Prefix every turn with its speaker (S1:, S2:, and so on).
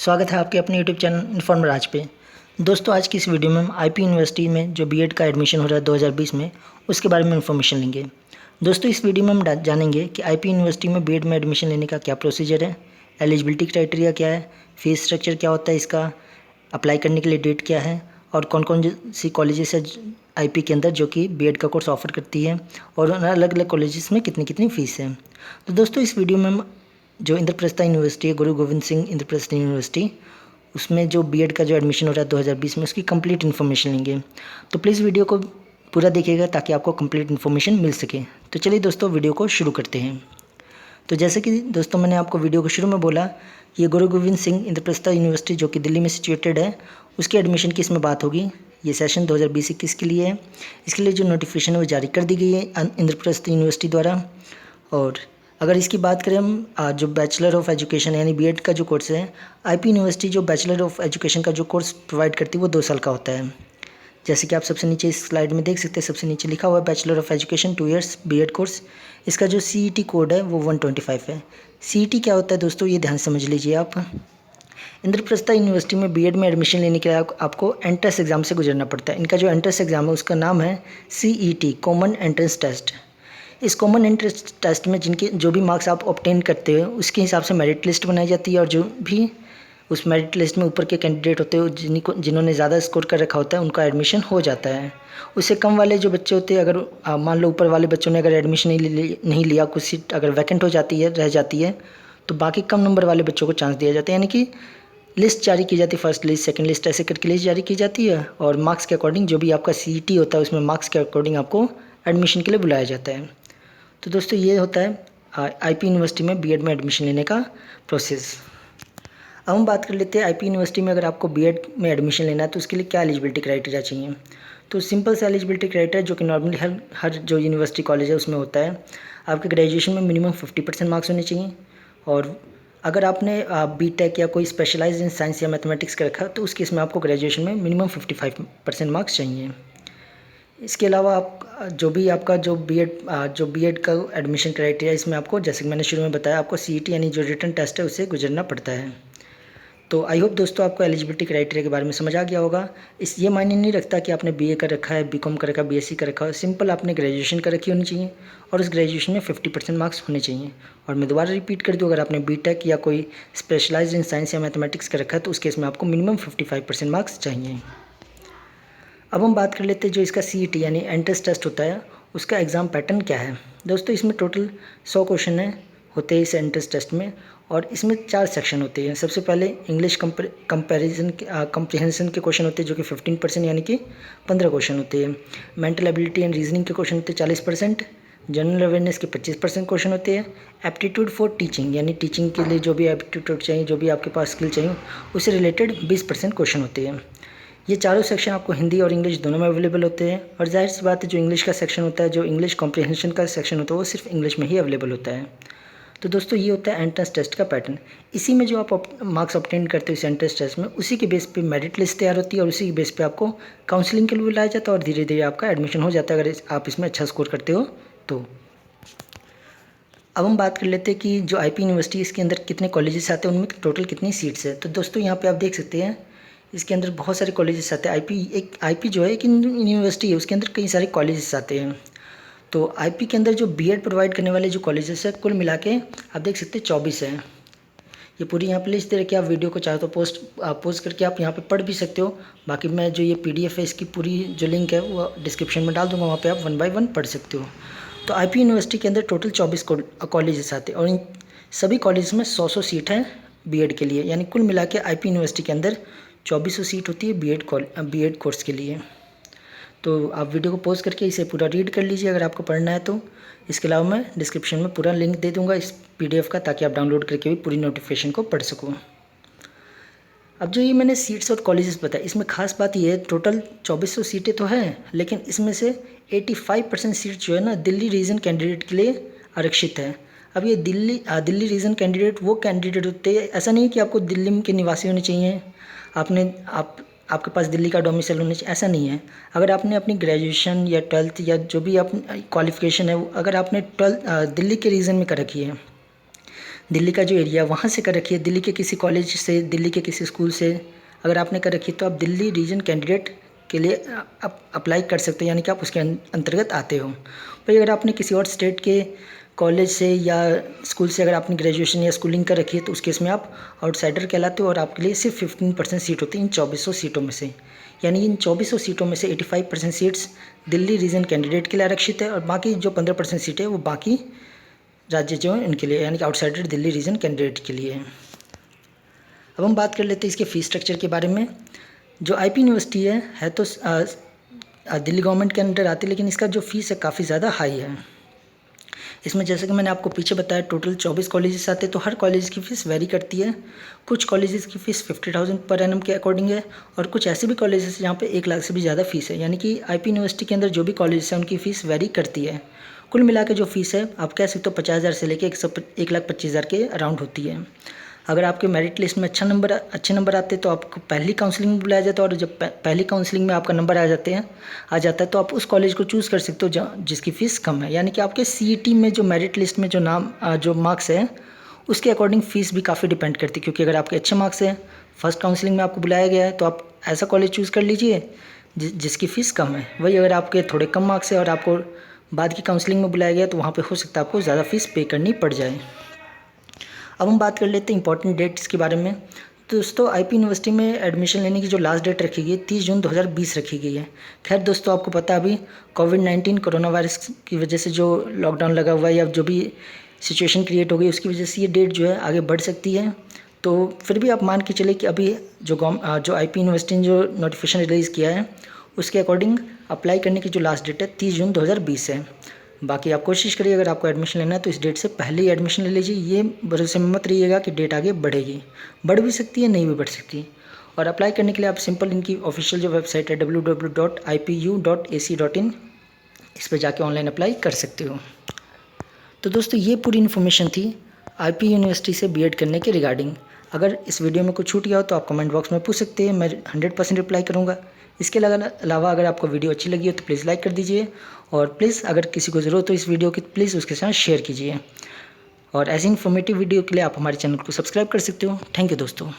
S1: स्वागत है आपके अपने यूट्यूब चैनल इन्फॉर्मर राज पे। दोस्तों, आज की इस वीडियो में हम आईपी यूनिवर्सिटी में जो बीएड का एडमिशन हो रहा है 2020 में, उसके बारे में इन्फॉर्मेशन लेंगे। दोस्तों, इस वीडियो में हम जानेंगे कि आईपी यूनिवर्सिटी में बीएड में एडमिशन लेने का क्या प्रोसीजर है, एलिजिबिलिटी क्राइटेरिया क्या है, फीस स्ट्रक्चर क्या होता है इसका, अप्लाई करने के लिए डेट क्या है और कौन कौन सी कॉलेजेस है आईपी के अंदर जो कि बीएड का कोर्स ऑफर करती है और अलग अलग कॉलेजेस में कितनी कितनी फ़ीस है। तो दोस्तों, इस वीडियो में हम जो इंद्रप्रस्थ यूनिवर्सिटी है, गुरु गोविंद सिंह इंद्रप्रस्थ यूनिवर्सिटी, उसमें जो बीएड का जो एडमिशन हो रहा है 2020 में, उसकी कंप्लीट इन्फॉर्मेशन लेंगे। तो प्लीज़ वीडियो को पूरा देखिएगा ताकि आपको कंप्लीट इन्फॉर्मेशन मिल सके। तो चलिए दोस्तों, वीडियो को शुरू करते हैं। तो जैसे कि दोस्तों मैंने आपको वीडियो को शुरू में बोला, ये गुरु गोविंद सिंह इंद्रप्रस्थ यूनिवर्सिटी जो कि दिल्ली में सिचुएटेड है, उसके एडमिशन की इसमें बात होगी। ये सेशन 2020-21 के लिए है। इसके लिए जो नोटिफिकेशन है वो जारी कर दी गई है इंद्रप्रस्थ यूनिवर्सिटी द्वारा। और अगर इसकी बात करें हम, जो बैचलर ऑफ एजुकेशन यानी बीएड का जो कोर्स है, आईपी यूनिवर्सिटी जो बैचलर ऑफ एजुकेशन का जो कोर्स प्रोवाइड करती है वो 2 साल का होता है। जैसे कि आप सबसे नीचे इस स्लाइड में देख सकते हैं, सबसे नीचे लिखा हुआ है bachelor of education 2 years B Ed course. इसका जो सीईटी कोड है वो 125 है। सीईटी क्या होता है दोस्तों, ये ध्यान समझ लीजिए आप। इंद्रप्रस्थ यूनिवर्सिटी में बीएड में एडमिशन लेने के लिए आपको एंट्रेंस एग्ज़ाम से गुजरना पड़ता है। इनका जो एंट्रेंस एग्ज़ाम है उसका नाम है सीईटी, कॉमन एंट्रेंस टेस्ट। इस कॉमन एंट्रेंस टेस्ट में जिनके जो भी मार्क्स आप ऑब्टेन करते हो उसके हिसाब से मेरिट लिस्ट बनाई जाती है, और जो भी उस मेरिट लिस्ट में ऊपर के कैंडिडेट होते हैं जिन्होंने ज़्यादा स्कोर कर रखा होता है उनका एडमिशन हो जाता है। उससे कम वाले जो बच्चे होते हैं, अगर मान लो ऊपर वाले बच्चों ने अगर एडमिशन नहीं लिया, कुछ सीट अगर वैकेंट हो जाती है, रह जाती है, तो बाकी कम नंबर वाले बच्चों को चांस दिया जाता है। यानी कि लिस्ट जारी की जाती है, फर्स्ट लिस्ट, सेकंड लिस्ट, ऐसे करके लिस्ट जारी की जाती है, और मार्क्स के अकॉर्डिंग जो भी आपका सीईटी होता है उसमें मार्क्स के अकॉर्डिंग आपको एडमिशन के लिए बुलाया जाता है। तो दोस्तों, ये होता है आईपी यूनिवर्सिटी में बीएड में एडमिशन लेने का प्रोसेस। अब हम बात कर लेते हैं आईपी यूनिवर्सिटी में अगर आपको बीएड में एडमिशन लेना है तो उसके लिए क्या एलिजिबिलिटी क्राइटेरिया चाहिए। तो सिंपल से एलिजिबिलिटी क्राइटेरिया जो कि नॉर्मली हर जो यूनिवर्सिटी कॉलेज है उसमें होता है, आपके ग्रेजुएशन में मिनिमम 50% मार्क्स होने चाहिए, और अगर आपने बीटेक या कोई स्पेशलाइज इन साइंस या मैथमेटिक्स का रखा तो उस केस में आपको ग्रेजुएशन में मिनिमम 55% मार्क्स चाहिए। इसके अलावा आप जो भी आपका जो बीएड का एडमिशन क्राइटेरिया, इसमें आपको जैसे कि मैंने शुरू में बताया, आपको सीईटी यानी जो रिटन टेस्ट है उससे गुजरना पड़ता है। तो आई होप दोस्तों आपको एलिजिबिलिटी क्राइटेरिया के बारे में समझ आ गया होगा। ये मायने नहीं रखता कि आपने बीए कर रखा है, बीकॉम कर रखा है, बीएससी कर रखा है, सिंपल आपने ग्रेजुएशन कर रखी होनी चाहिए और उस ग्रेजुएशन में 50% मार्क्स होने चाहिए। और मैं दोबारा रिपीट कर दूँ, अगर आपने बीटेक या कोई स्पेशलाइज इन साइंस या मैथमेटिक्स कर रखा है तो उस केस में आपको मिनिमम 55% मार्क्स चाहिए। अब हम बात कर लेते हैं जो इसका सीईटी यानी एंट्रेंस टेस्ट होता है उसका एग्ज़ाम पैटर्न क्या है। दोस्तों, इसमें टोटल 100 क्वेश्चन होते हैं इस एंट्रेंस टेस्ट में, और इसमें 4 सेक्शन होते हैं। सबसे पहले इंग्लिश कंप्रीहेंशन के क्वेश्चन होते हैं जो कि 15% यानी कि 15 क्वेश्चन होते हैं। मेंटल एबिलिटी एंड रीजनिंग के क्वेश्चन होते हैं 40%। जनरल अवेयरनेस के 25% क्वेश्चन होते हैं। एप्टीट्यूड फॉर टीचिंग यानी टीचिंग के लिए जो भी एप्टीट्यूड चाहिए, जो भी आपके पास स्किल चाहिए, उससे रिलेटेड 20% क्वेश्चन होते हैं। ये चारों सेक्शन आपको हिंदी और इंग्लिश दोनों में अवेलेबल होते हैं, और जाहिर सी बात है जो इंग्लिश का सेक्शन होता है, जो इंग्लिश कॉम्प्रिहेंशन का सेक्शन होता है, वो सिर्फ इंग्लिश में ही अवेलेबल होता है। तो दोस्तों, ये होता है एंट्रेंस टेस्ट का पैटर्न। इसी में जो आप मार्क्स ऑब्टेन करते हो इस एंट्रेंस टेस्ट में, उसी के बेस पे मेरिट लिस्ट तैयार होती है और उसी के बेस पे आपको काउंसलिंग के लिए बुलाया जाता है, और धीरे धीरे आपका एडमिशन हो जाता है अगर आप इसमें अच्छा स्कोर करते हो तो। अब हम बात कर लेते हैं कि जो आईपी यूनिवर्सिटी, इसके अंदर कितने कॉलेजेस आते हैं, उनमें टोटल कितनी सीट्स है। तो दोस्तों, यहाँ पे आप देख सकते हैं इसके अंदर बहुत सारे कॉलेजेस आते हैं। आईपी जो है एक यूनिवर्सिटी है, उसके अंदर कई सारे कॉलेजेस आते हैं। तो आईपी के अंदर जो बीएड प्रोवाइड करने वाले जो कॉलेजेस है, कुल मिला के आप देख सकते हैं 24 हैं। ये पूरी यहाँ पे लिस्ट दे रखी है, आप वीडियो को चाहो तो पोस्ट करके आप यहाँ पे पढ़ भी सकते हो। बाकी मैं जो ये पीडीएफ है इसकी पूरी जो लिंक है वो डिस्क्रिप्शन में डाल दूँगा, वहाँ पे आप 1 बाय 1 पढ़ सकते हो। तो आईपी यूनिवर्सिटी के अंदर टोटल 24 कॉलेजेस आते हैं, और इन सभी कॉलेज में 100 सीट हैं बीएड के लिए। यानी कुल मिला के आईपी यूनिवर्सिटी के अंदर 2400 सीट होती है बीएड कोर्स के लिए। तो आप वीडियो को पॉज करके इसे पूरा रीड कर लीजिए अगर आपको पढ़ना है तो। इसके अलावा मैं डिस्क्रिप्शन में पूरा लिंक दे दूंगा इस पीडीएफ का, ताकि आप डाउनलोड करके भी पूरी नोटिफिकेशन को पढ़ सको। अब जो ये मैंने सीट्स और कॉलेजेस बताए, इसमें खास बात ये है, टोटल 2400 सीटें तो हैं, लेकिन इसमें से 85% सीट जो है ना दिल्ली रीजन कैंडिडेट के लिए आरक्षित है। अब ये दिल्ली रीजन कैंडिडेट वो कैंडिडेट होते हैं, ऐसा नहीं है कि आपको दिल्ली के निवासी होने चाहिए, आपके पास दिल्ली का डोमिसाइल होना चाहिए, ऐसा नहीं है। अगर आपने अपनी ग्रेजुएशन या 12th या जो भी अपनी क्वालिफिकेशन है, अगर आपने 12th दिल्ली के रीजन में कर रखी है, दिल्ली का जो एरिया वहाँ से कर रखी है, दिल्ली के किसी कॉलेज से, दिल्ली के किसी स्कूल से अगर आपने कर रखी है तो आप दिल्ली रीजन कैंडिडेट के लिए आप अप्लाई कर सकते हो, यानी कि आप उसके अंतर्गत आते हो। भाई अगर आपने किसी और स्टेट के कॉलेज से या स्कूल से अगर आपने ग्रेजुएशन या स्कूलिंग कर रखी है तो उस केस में आप आउटसाइडर कहलाते हो और आपके लिए सिर्फ 15% सीट होती है इन 2400 सीटों में से। यानी इन 2400 सीटों में से 85% सीट्स दिल्ली रीजन कैंडिडेट के लिए आरक्षित है और बाकी जो 15% सीटें वो बाकी राज्य जो हैं इनके लिए, यानी कि आउटसाइडर दिल्ली रीजन कैंडिडेट के लिए है। अब हम बात कर लेते हैं इसके फ़ीस स्ट्रक्चर के बारे में। जो आईपी यूनिवर्सिटी है तो दिल्ली गवर्नमेंट के अंडर आती है, लेकिन इसका जो फ़ीस है काफ़ी ज़्यादा हाई है। इसमें जैसे कि मैंने आपको पीछे बताया टोटल 24 कॉलेजेस आते हैं, तो हर कॉलेज की फ़ीस वेरी करती है। कुछ कॉलेजेस की फ़ीस 50,000 पर एनम के अकॉर्डिंग है और कुछ ऐसे भी कॉलेजेस हैं जहाँ पे 1 लाख से भी ज़्यादा फ़ीस है। यानी कि आईपी यूनिवर्सिटी के अंदर जो भी कॉलेज हैं उनकी फ़ीस वेरी करती है। कुल मिला के जो फ़ीस है आप कह सकते हो 50,000 से लेकर 1,25,000 के अराउंड होती है। अगर आपके मेरिट लिस्ट में अच्छे नंबर आते हैं तो आपको पहली काउंसलिंग में बुलाया जाता है और जब पहली काउंसलिंग में आपका नंबर आ जाता है तो आप उस कॉलेज को चूज़ कर सकते हो जिसकी फ़ीस कम है। यानी कि आपके सीईटी में जो मेरिट लिस्ट में जो मार्क्स है उसके अकॉर्डिंग फ़ीस भी काफ़ी डिपेंड करती है, क्योंकि अगर आपके अच्छे मार्क्स हैं, फर्स्ट काउंसलिंग में आपको बुलाया गया है तो आप ऐसा कॉलेज चूज़ कर लीजिए जिसकी फ़ीस कम है। वही अगर आपके थोड़े कम मार्क्स है और आपको बाद की काउंसलिंग में बुलाया गया तो वहाँ पे हो सकता है आपको ज़्यादा फ़ीस पे करनी पड़ जाए। अब हम बात कर लेते हैं इंपॉर्टेंट डेट्स के बारे में। तो दोस्तों आईपी यूनिवर्सिटी में एडमिशन लेने की जो लास्ट डेट रखी गई है 30 जून 2020 रखी गई है। खैर दोस्तों आपको पता अभी कोविड-19 कोरोना वायरस की वजह से जो लॉकडाउन लगा हुआ है या जो भी सिचुएशन क्रिएट हो गई उसकी वजह से ये डेट जो है आगे बढ़ सकती है। तो फिर भी आप मान के चले कि अभी जो आईपी यूनिवर्सिटी ने जो नोटिफिकेशन रिलीज़ किया है उसके अकॉर्डिंग अप्लाई करने की जो लास्ट डेट है 30 जून 2020 है। बाकी आप कोशिश करिए अगर आपको एडमिशन लेना है तो इस डेट से पहले ही एडमिशन ले लीजिए। ये भरोसे में मत रहिएगा कि डेट आगे बढ़ेगी, बढ़ भी सकती है नहीं भी बढ़ सकती। और अप्लाई करने के लिए आप सिंपल इनकी ऑफिशियल जो वेबसाइट है www.ipu.ac.in इस पर जाके ऑनलाइन अप्लाई कर सकते हो। तो दोस्तों ये पूरी इन्फॉर्मेशन थी आईपी यूनिवर्सिटी से बीएड करने के रिगार्डिंग। अगर इस वीडियो में कुछ छूट गया हो तो आप कमेंट बॉक्स में पूछ सकते हैं, मैं 100% रिप्लाई करूँगा। इसके अलावा अगर आपको वीडियो अच्छी लगी हो तो प्लीज़ लाइक कर दीजिए और प्लीज़ अगर किसी को ज़रूरत हो इस वीडियो की प्लीज़ उसके साथ शेयर कीजिए। और ऐसी इन्फॉर्मेटिव वीडियो के लिए आप हमारे चैनल को सब्सक्राइब कर सकते हो। थैंक यू दोस्तों।